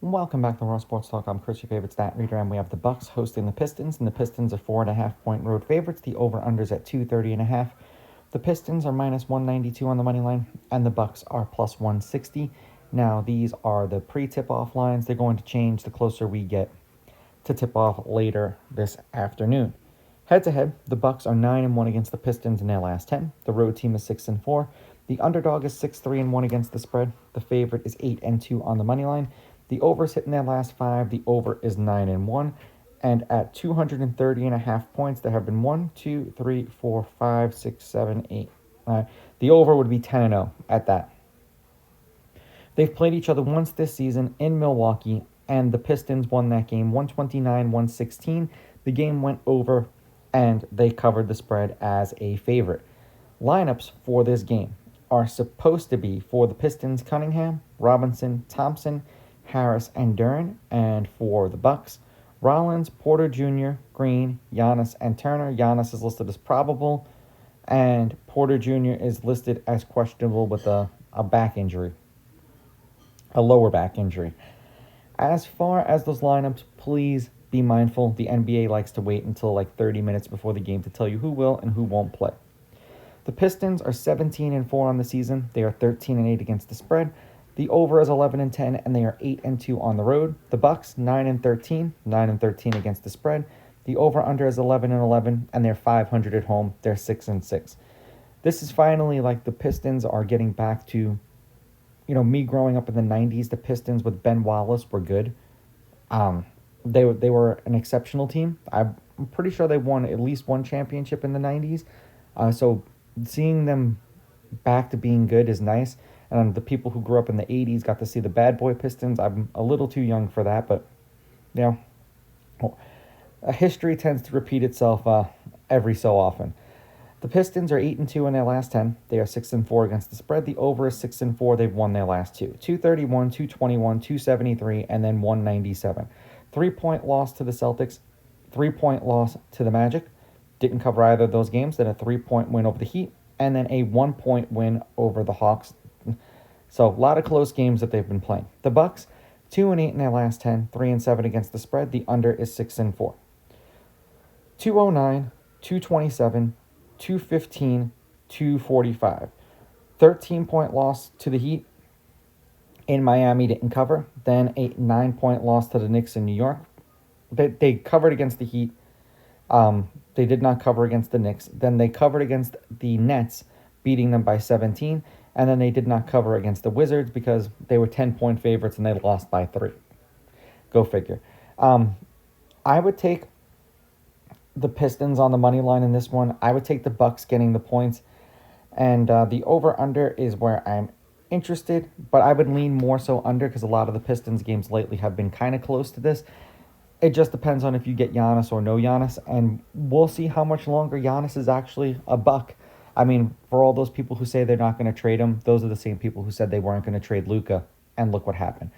Welcome back to World Sports Talk. I'm Chris, your favorite stat reader, and we have the Bucks hosting the Pistons, and the Pistons are 4.5-point road favorites. The over/unders at 230.5. The Pistons are minus 192 on the money line, and the Bucks are plus 160. Now, these are the pre-tip-off lines. They're going to change the closer we get to tip-off later this afternoon. Head-to-head, the Bucks are 9-1 against the Pistons in their last 10. The road team is 6-4. The underdog is 6-3-1 against the spread. The favorite is 8-2 on the money line. The over's hit in their last 5. The over is 9-1. And at 230.5 points, there have been 1, 2, 3, 4, 5, 6, 7, 8. The over would be 10-0 at that. They've played each other once this season in Milwaukee, and the Pistons won that game 129-116. The game went over, and they covered the spread as a favorite. Lineups for this game are supposed to be for the Pistons: Cunningham, Robinson, Thompson, Harris, and Duren. And for the Bucks, Rollins, Porter Jr., Green, Giannis, and Turner. Giannis is listed as probable, and Porter Jr. is listed as questionable with a back injury, a lower back injury. As far as those lineups, please be mindful. The NBA likes to wait until like 30 minutes before the game to tell you who will and who won't play. The Pistons are 17-4 on the season. They are 13-8 against the spread. The over is 11-10, and they are 8-2 on the road. The Bucks 9-13, 9-13 against the spread. The over/under is 11-11, and they're 500 at home. They're 6-6. This is finally like the Pistons are getting back to, me growing up in the 90s. The Pistons with Ben Wallace were good. They were an exceptional team. I'm pretty sure they won at least one championship in the 90s. So seeing them back to being good is nice. And the people who grew up in the 80s got to see the bad boy Pistons. I'm a little too young for that, but, history tends to repeat itself every so often. The Pistons are 8-2 in their last 10. They are 6-4 against the spread. The over is 6-4. They've won their last 2. 231, 221, 273, and then 197. 3-point loss to the Celtics. 3-point loss to the Magic. Didn't cover either of those games. Then a 3-point win over the Heat. And then a 1-point win over the Hawks. So a lot of close games that they've been playing. The Bucks, 2-8 in their last 10, 3-7 against the spread. The under is 6-4. 209, 227, 215, 245. 13-point loss to the Heat in Miami, didn't cover. Then a 9-point loss to the Knicks in New York. They covered against the Heat. They did not cover against the Knicks. Then they covered against the Nets, beating them by 17. And then they did not cover against the Wizards because they were 10-point favorites and they lost by 3. Go figure. I would take the Pistons on the money line in this one. I would take the Bucks getting the points. And the over-under is where I'm interested. But I would lean more so under because a lot of the Pistons games lately have been kind of close to this. It just depends on if you get Giannis or no Giannis. And we'll see how much longer Giannis is actually a Buck. I mean, for all those people who say they're not going to trade him, those are the same people who said they weren't going to trade Luka, and look what happened.